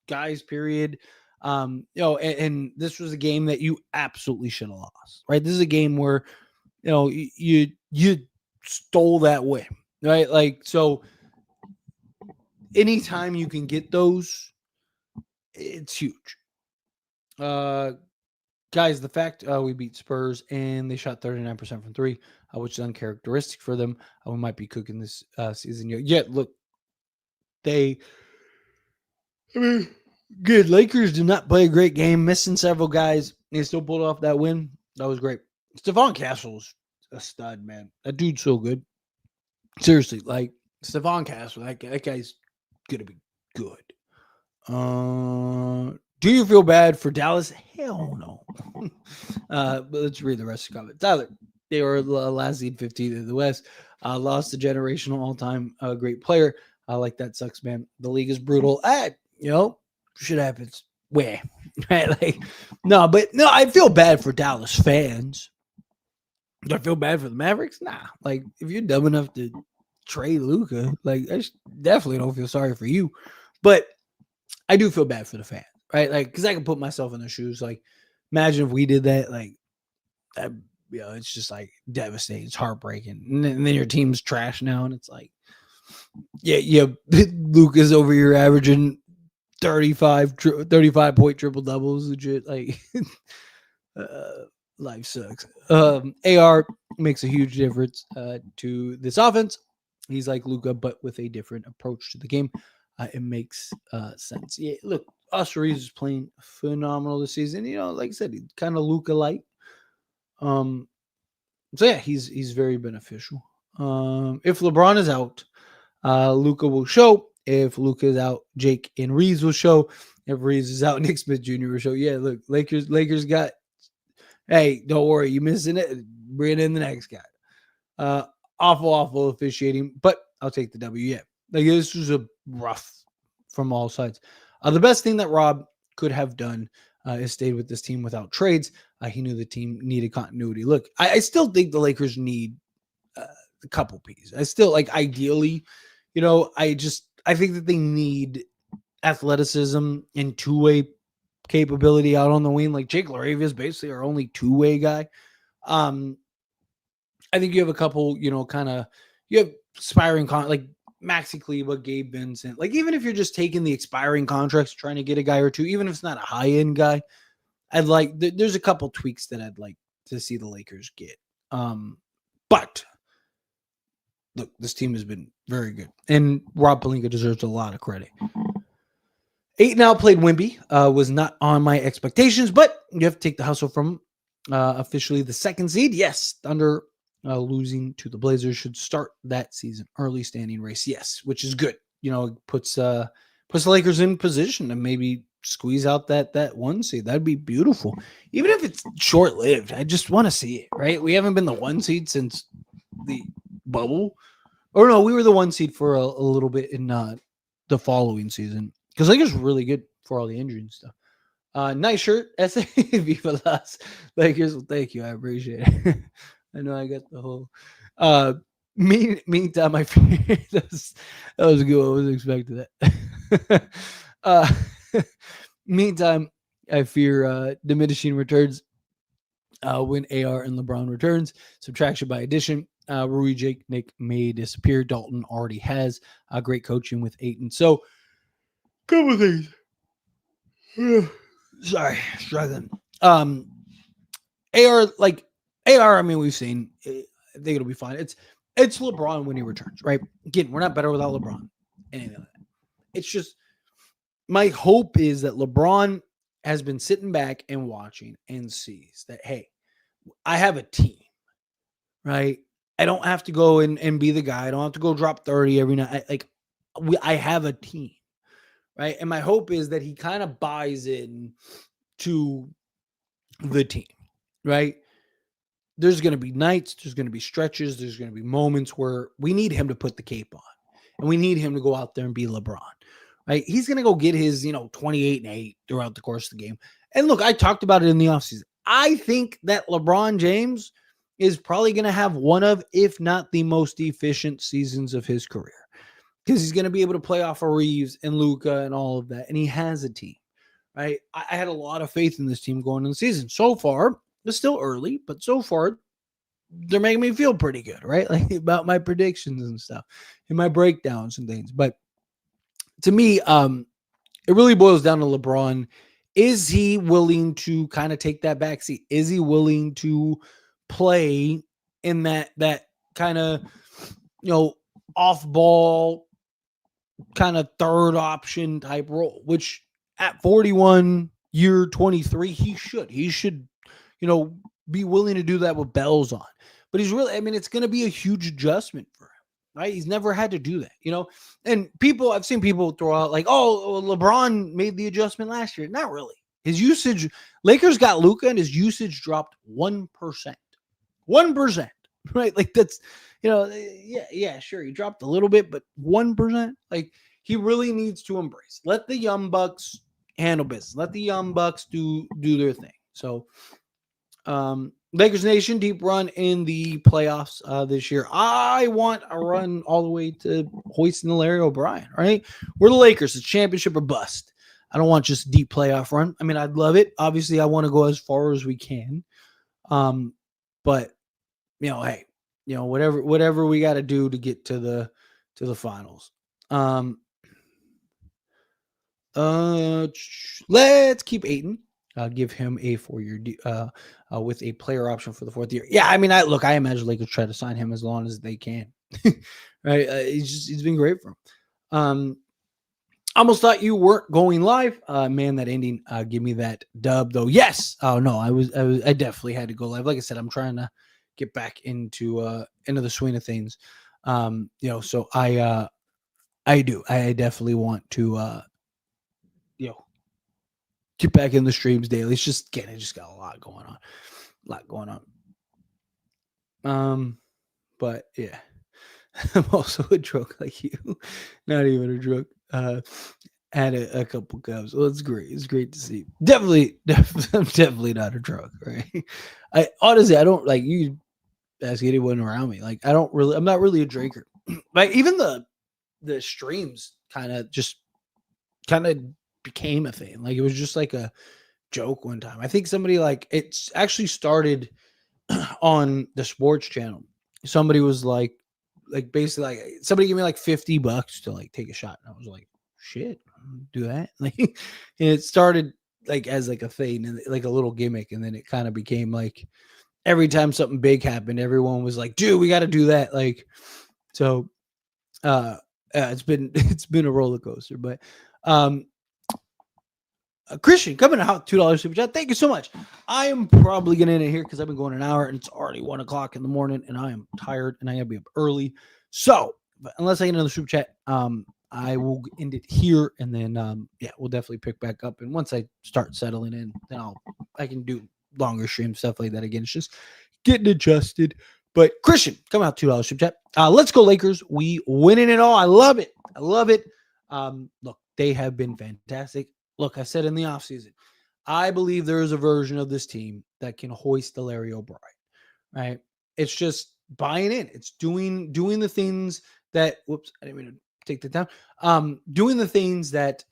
guys. Period. And this was a game that you absolutely should have lost. Right? This is a game where you stole that win. Right? Like so. Anytime you can get those, it's huge. Guys, the fact we beat Spurs and they shot 39% from three, which is uncharacteristic for them. We might be cooking this season. Yeah, look, good. Lakers did not play a great game, missing several guys. They still pulled off that win. That was great. Stephon Castle's a stud, man. That dude's so good. Seriously, like Stephon Castle, that guy's gonna be good. Do you feel bad for Dallas? Hell no. But let's read the rest of the comments. Tyler, they were last seed 15 in the West. Lost a generational all-time great player. Like that sucks, man. The league is brutal. Shit happens. Where? Right? Like, no, I feel bad for Dallas fans. Do I feel bad for the Mavericks? Nah. Like, if you're dumb enough to trade Luka, like, I definitely don't feel sorry for you. But I do feel bad for the fans, right? Like, because I can put myself in their shoes. Like, imagine if we did that. Like, it's just like devastating. It's heartbreaking. And then your team's trash now, and it's like, yeah, Luka's over here averaging 35 point triple doubles, legit. Like, life sucks. AR makes a huge difference to this offense. He's like Luka, but with a different approach to the game. It makes sense. Yeah, look, Austin Reeves is playing phenomenal this season. Like I said, he's kind of Luka-like. So yeah, he's very beneficial. If LeBron is out, Luka will show. If Luka is out, Jake and Reeves will show. If Reeves is out, Nick Smith Jr. will show. Yeah, look, Lakers got. Hey, don't worry, you missing it. Bring in the next guy. Awful officiating, but I'll take the W. Yeah, like this was a rough from all sides. The best thing that Rob could have done is stayed with this team without trades. He knew the team needed continuity. Look, I still think the Lakers need a couple pieces. I still like ideally, I think that they need athleticism and two-way capability out on the wing. Like Jake LaRavia is basically our only two-way guy. I think you have a couple, you have expiring like Maxi Kleba, Gabe Vincent. Like even if you're just taking the expiring contracts, trying to get a guy or two, even if it's not a high-end guy, I'd like there's a couple tweaks that I'd like to see the Lakers get. But look, this team has been very good, and Rob Pelinka deserves a lot of credit. 8 now played Wemby, was not on my expectations, but you have to take the hustle from officially the second seed. Yes, Thunder losing to the Blazers should start that season early standing race. Yes, which is good. Puts the Lakers in position to maybe squeeze out that one seed. That'd be beautiful, even if it's short lived. I just want to see it. Right? We haven't been the one seed since the bubble, or no, we were the one seed for a little bit in the following season. Because Lakers were really good for all the injury and stuff. Nice shirt. Viva Las Lakers. Well, thank you. I appreciate it. I know I got the whole. Meantime, I figured that was good. I wasn't expecting that. Meantime, I fear diminishing returns when AR and LeBron returns. Subtraction by addition. Rui, Jake, Nick may disappear. Dalton already has great coaching with Ayton. So, couple things. Sorry, struggling. AR, I mean, we've seen. I think it'll be fine. It's LeBron when he returns, right? Again, we're not better without LeBron. Anything like that. It's just my hope is that LeBron has been sitting back and watching and sees that, hey, I have a team, right? I don't have to go and be the guy. I don't have to go drop 30 every night. I have a team. Right. And my hope is that he kind of buys in to the team, right? There's going to be nights, there's going to be stretches, there's going to be moments where we need him to put the cape on and we need him to go out there and be LeBron, right? He's going to go get his, 28 and 8 throughout the course of the game. And look, I talked about it in the offseason. I think that LeBron James is probably going to have one of, if not the most efficient seasons of his career, because he's going to be able to play off of Reeves and Luka and all of that. And he has a team, right? I had a lot of faith in this team going into the season. So far, it's still early, but so far, they're making me feel pretty good, right? Like about my predictions and stuff and my breakdowns and things. But to me, it really boils down to LeBron. Is he willing to kind of take that backseat? Is he willing to play in that kind of, off ball kind of third option type role, which at 41, year 23, he should, be willing to do that with bells on. But he's really, it's going to be a huge adjustment for him, right? He's never had to do that, and I've seen people throw out like, oh, LeBron made the adjustment last year. Not really. His usage, Lakers got Luka and his usage dropped 1%. 1%, right? Like that's, yeah, sure. He dropped a little bit, but 1%, like he really needs to embrace. Let the young bucks handle business. Let the young bucks do their thing. So, Lakers Nation, deep run in the playoffs this year. I want a run all the way to hoisting the Larry O'Brien, right? We're the Lakers. It's championship or bust. I don't want just a deep playoff run. I'd love it. Obviously, I want to go as far as we can. But hey, whatever we got to do to get to the finals. Let's keep Ayton. Give him a 4-year with a player option for the 4th year. Yeah, I imagine Lakers try to sign him as long as they can. Right? He's been great for him. Almost thought you weren't going live. Man, that ending, give me that dub though. Yes. Oh no, I definitely had to go live. Like I said, I'm trying to get back into the swing of things. So I definitely want to get back in the streams daily. It's just I just got a lot going on. But yeah, I'm also a drunk like you. Not even a drunk. Had a couple cups. Well, it's great. It's great to see. Definitely, I'm definitely not a drunk, right? I honestly, I don't like you. Ask anyone around me. Like, I'm not really a drinker. Like, even the streams kind of became a thing. Like, it was just like a joke one time. I think somebody it's actually started on the sports channel. Somebody was like basically like somebody gave me like $50 to like take a shot, and I was like, shit, do that. Like, and it started like as like a thing and like a little gimmick, and then it kind of became like every time something big happened, everyone was like, dude, we got to do that. Like, so it's been a roller coaster. But Christian coming out $2 super chat. Thank you so much. I am probably gonna end it here because I've been going an hour and it's already 1:00 in the morning and I am tired and I gotta be up early. So unless I get another super chat, I will end it here, and then we'll definitely pick back up. And once I start settling in, then I can do longer streams, stuff like that again. It's just getting adjusted. But Christian, come out $2 super chat. Let's go Lakers. We winning it all. I love it. I love it. Look, they have been fantastic. Look, I said in the offseason, I believe there is a version of this team that can hoist the Larry O'Brien, right? It's just buying in. It's doing the things that, whoops, I didn't mean to take that down. Doing the things that,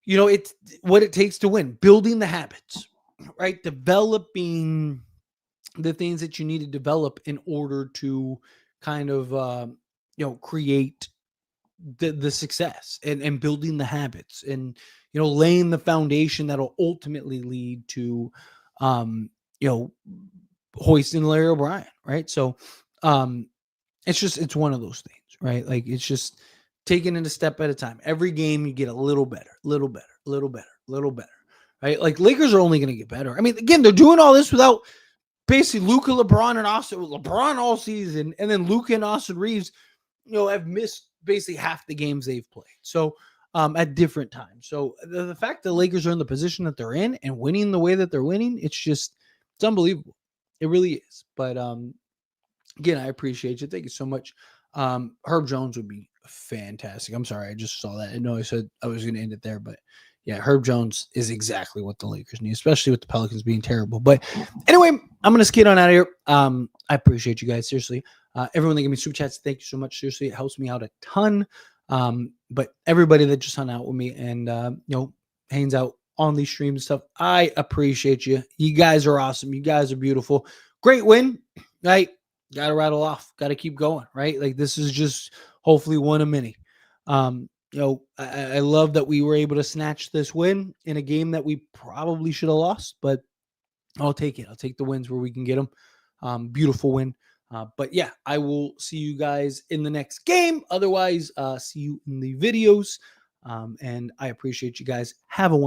it's what it takes to win, building the habits, right? Developing the things that you need to develop in order to kind of, create the success and building the habits and, laying the foundation that'll ultimately lead to, hoisting Larry O'Brien, right? So, it's one of those things, right? Like, it's just taking it a step at a time. Every game you get a little better, right? Like, Lakers are only going to get better. Again, they're doing all this without basically Luka, LeBron, and Austin. LeBron all season, and then Luka and Austin Reeves, have missed basically half the games they've played. So, at different times. So the fact the Lakers are in the position that they're in and winning the way that they're winning, it's unbelievable. It really is. But again, I appreciate you. Thank you so much. Herb Jones would be fantastic. I'm sorry, I just saw that. I know I said I was going to end it there, but yeah, Herb Jones is exactly what the Lakers need, especially with the Pelicans being terrible. But anyway, I'm going to skid on out of here. I appreciate you guys, seriously. Everyone that gave me super chats, thank you so much. Seriously, it helps me out a ton. But everybody that just hung out with me and hangs out on these streams and stuff, I appreciate you. You guys are awesome. You guys are beautiful. Great win, right? Got to rattle off. Got to keep going, right? Like this is just hopefully one of many. I love that we were able to snatch this win in a game that we probably should have lost, but I'll take it. I'll take the wins where we can get them. Beautiful win. But yeah, I will see you guys in the next game. Otherwise, see you in the videos. And I appreciate you guys. Have a wonderful